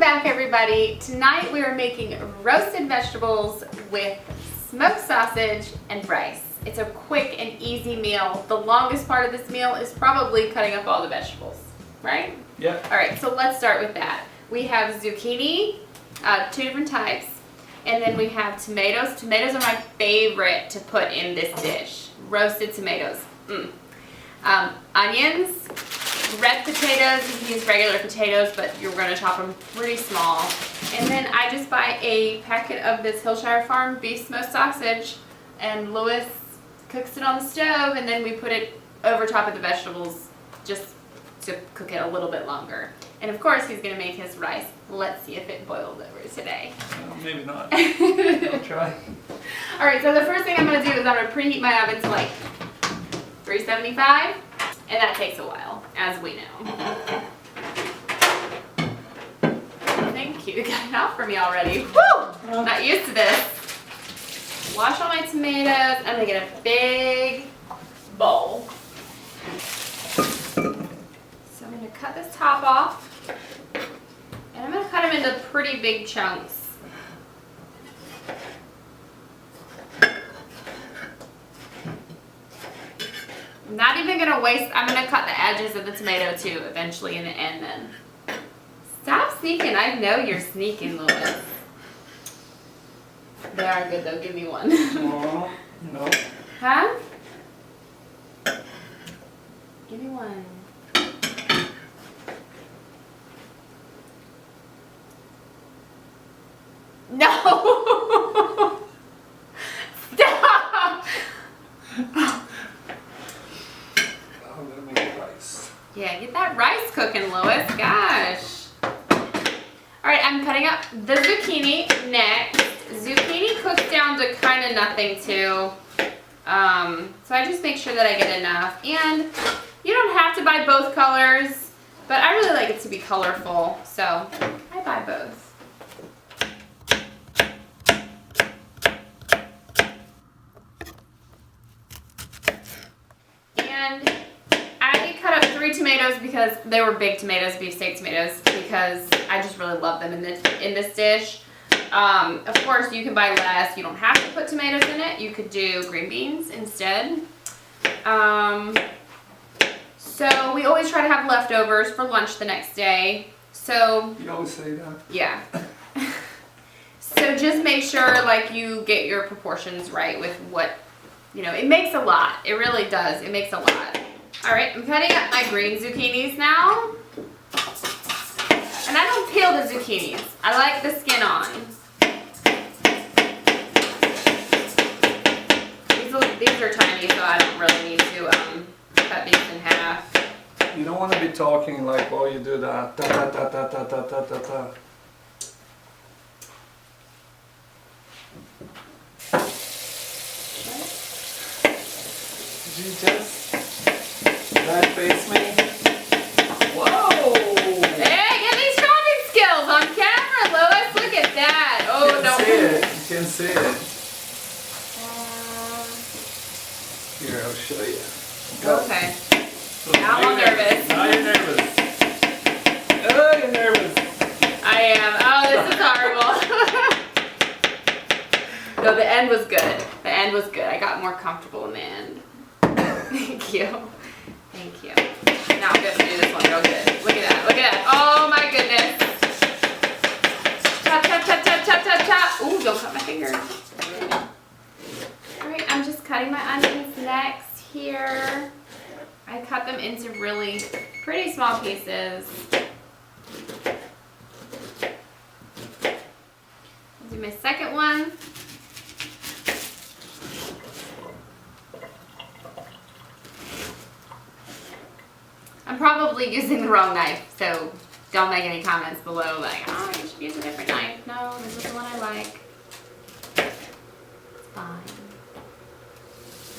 back, everybody. Tonight we are making roasted vegetables with smoked sausage and rice. It's a quick and easy meal. The longest part of this meal is probably cutting up all the vegetables, right? Yeah. All right, so let's start with that. We have zucchini, two different types, and then we have tomatoes. Tomatoes are my favorite to put in this dish. Roasted tomatoes. Onions, red potatoes. You can use regular potatoes, but you're going to chop them pretty small. And then I just buy a packet of this Hillshire Farm beef smoked sausage, and Luiz cooks it on the stove, and then we put it over top of the vegetables just to cook it a little bit longer. And of course, he's going to make his rice. Let's see if it boiled over today. Maybe not. I'll try. All right, so the first thing I'm going to do is I'm going to preheat my oven to like 375, and that takes a while, as we know. Thank you. You got it out for me already. Woo! Not used to this. Wash all my tomatoes. I'm going to get a big bowl. So I'm going to cut this top off, and I'm going to cut them into pretty big chunks. I'm not even going to waste, I'm going to cut the edges of the tomato too eventually in the end then. Stop sneaking. I know you're sneaking, Luiz. They are good though. Give me one. Oh, no. Huh? Give me one. No! Stop! I'm gonna make rice. Yeah, get that rice cooking, Luiz. Gosh. Alright, I'm cutting up the zucchini next. Zucchini cooks down to kind of nothing too. So I just make sure that I get enough. And you don't have to buy both colors, but I really like it to be colorful, so I buy both. And I cut up 3 tomatoes because they were big tomatoes, beefsteak tomatoes, because I just really love them in this dish. Of course, you can buy less. You don't have to put tomatoes in it. You could do green beans instead. So we always try to have leftovers for lunch the next day. So You always say that. yeah. So just make sure like you get your proportions right with what, you know, it makes a lot. It really does. It makes a lot. All right, I'm cutting up my green zucchinis now. And I don't peel the zucchinis. I like the skin on. These are tiny, so I don't really need to cut these in half. You don't want to be talking like while you do that. Ta ta ta ta ta ta ta ta ta. Did you just that face me? Whoa! Hey, get these chopping skills on camera, Luiz. Look at that. Oh, no. You can see it. Here, I'll show you. Go. Okay. So Now I'm nervous. Now you're nervous. Oh, you're nervous. I am. Oh, this is horrible. No, the end was good. The end was good. I got more comfortable in the end. Thank you. Thank you. Now I'm going to do this one real good. Look at that. Look at that. Oh my goodness. Chop, chop, chop, chop, chop, chop, chop. Ooh, don't cut my fingers. Alright, I'm just cutting my onions next here. I cut them into really pretty small pieces. I'll do my second one. I'm probably using the wrong knife, so don't make any comments below like, oh, you should use a different knife. No, this is the one I like. It's fine.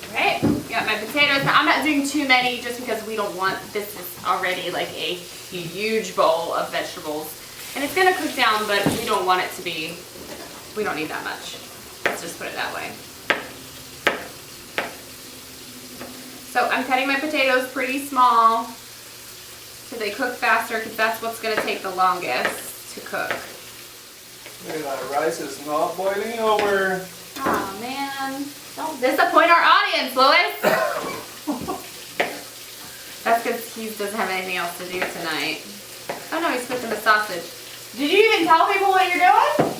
Alright, got my potatoes. Now, I'm not doing too many just because we don't want, this is already like a huge bowl of vegetables. And it's going to cook down, but we don't want it to be, we don't need that much. Let's just put it that way. So I'm cutting my potatoes pretty small so they cook faster because that's what's going to take the longest. to cook. Maybe that rice is not boiling over. Oh man, don't disappoint our audience, Luiz. That's because he doesn't have anything else to do tonight. Oh no, he's cooking the sausage. Did you even tell people what you're doing?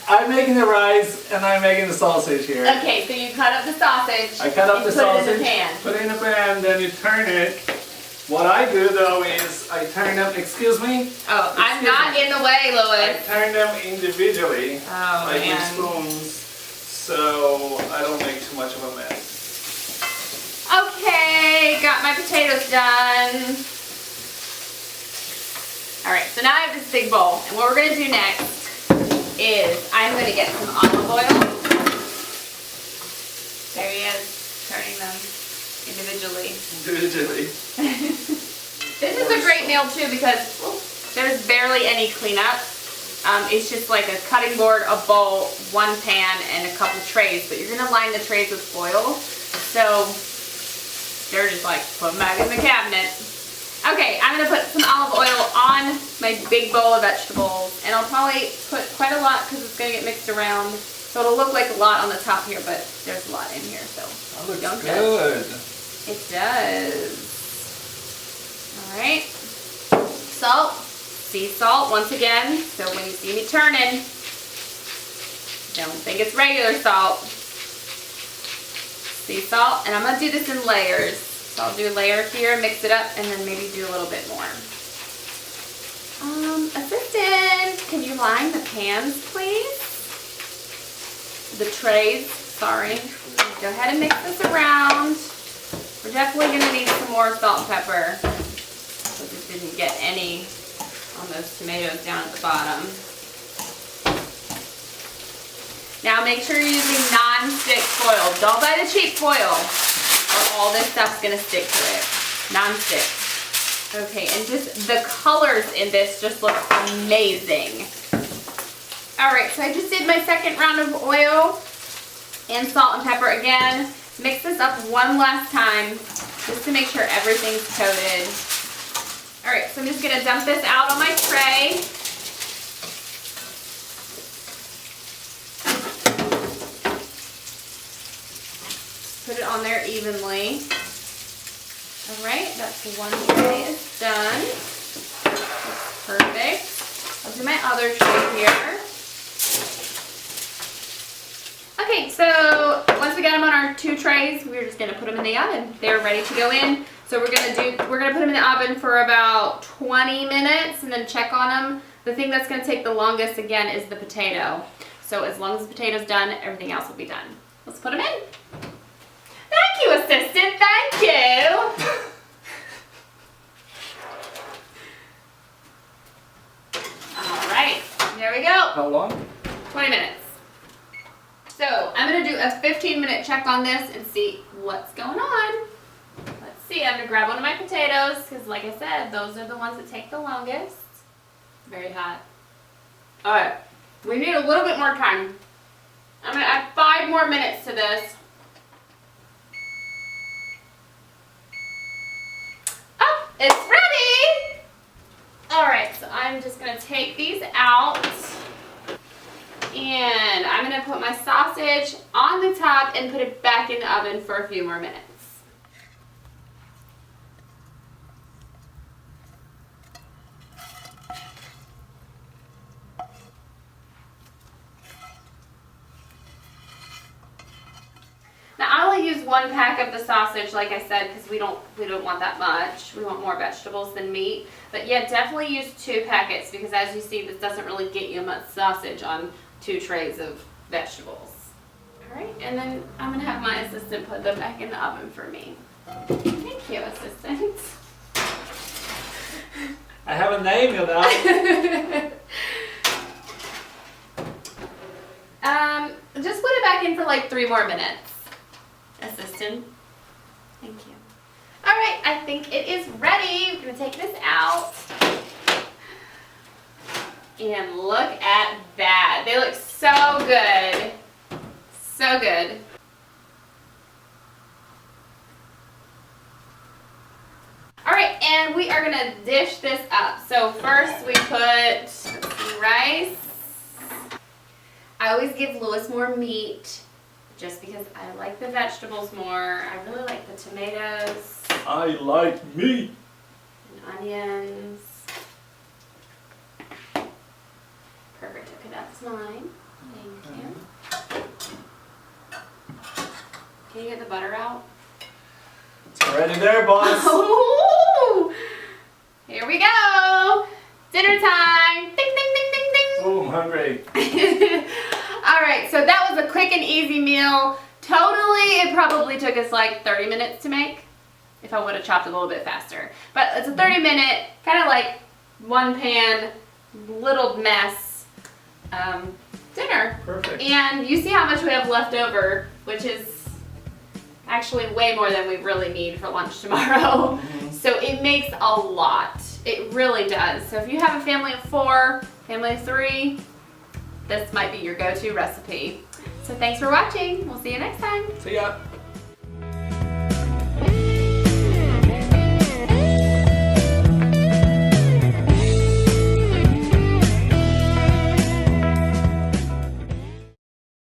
I'm making the rice and I'm making the sausage here. Okay, so you cut up the sausage. I cut up the sausage, put it in the pan. put it in the pan, then you turn it. What I do though is I turn them, excuse me? Oh, I'm not in the way, I Luiz. turn them individually, Oh like with man. spoons, so I don't make too much of a mess. Okay, got my potatoes done. Alright, so now I have this big bowl, and what we're going to do next is I'm going to get some olive oil. There he is, turning them individually. Individually. This is a great meal too because there's barely any cleanup. It's just like a cutting board, a bowl, one pan, and a couple trays, but you're going to line the trays with foil. So they're just like, put them back in the cabinet. Okay, I'm going to put some olive oil on my big bowl of vegetables, and I'll probably put quite a lot because it's going to get mixed around. So it'll look like a lot on the top here, but there's a lot in here, so That looks don't good. judge. It does. Alright. Salt. Sea salt once again, so when you see me turning, don't think it's regular salt. Sea salt, and I'm going to do this in layers. So I'll do a layer here, mix it up, and then maybe do a little bit more. Assistant, can you line the pans, please? The trays, sorry. Go ahead and mix this around. We're definitely going to need some more salt and pepper. So just didn't get any on those tomatoes down at the bottom. Now make sure you're using non-stick foil. Don't buy the cheap foil, or all this stuff's gonna stick to it. Non-stick. Okay, and just the colors in this just look amazing. Alright, so I just did my second round of oil and salt and pepper again. Mix this up one last time just to make sure everything's coated. Alright, so I'm just gonna dump this out on my tray. Put it on there evenly. Alright, that's one tray is done. That's perfect. I'll do my other tray here. Okay, so once we got them on our two trays, we're just gonna put them in the oven. They're ready to go in. So we're gonna put them in the oven for about 20 minutes and then check on them. The thing that's gonna take the longest again is the potato. So as long as the potato's done, everything else will be done. Let's put them in. Thank you, assistant. Thank you. All right, there we go. How long? 20 minutes. So I'm going to do a 15-minute check on this and see what's going on. Let's see. I'm going to grab one of my potatoes because, like I said, those are the ones that take the longest. Very hot. All right. We need a little bit more time. I'm going to add 5 more minutes to this. Oh, it's ready! Alright, so I'm just going to take these out. And I'm going to put my sausage on the top and put it back in the oven for a few more minutes. Now I only use 1 pack of the sausage, like I said, because we don't want that much. We want more vegetables than meat. But yeah, definitely use 2 packets because as you see, this doesn't really get you much sausage on 2 trays of vegetables. Alright, and then I'm going to have my assistant put them back in the oven for me. Thank you, assistant. I have a name, you know. Just put it back in for like 3 more minutes. Assistant. Thank you. Alright, I think it is ready. We're going to take this out. And look at that. They look so good. So good. Alright, And we are gonna dish this up. So first we put, let's see, rice. I always give Luiz more meat just because I like the vegetables more. I really like the tomatoes. I like meat. And onions. Perfect. Okay, that's mine. Thank you. Can you get the butter out? It's already there, boss. Ooh, here we go. Dinner time. Ding, ding, ding, ding, ding. Oh, I'm hungry. All right, so that was a quick and easy meal. Totally, it probably took us like 30 minutes to make if I would have chopped a little bit faster. But it's a 30-minute, kind of like one pan, little mess dinner. Perfect. And you see how much we have left over, which is actually way more than we really need for lunch tomorrow. So it makes a lot. It really does. So if you have a family of 4, family of 3, this might be your go-to recipe. So thanks for watching. We'll see you next time. See ya.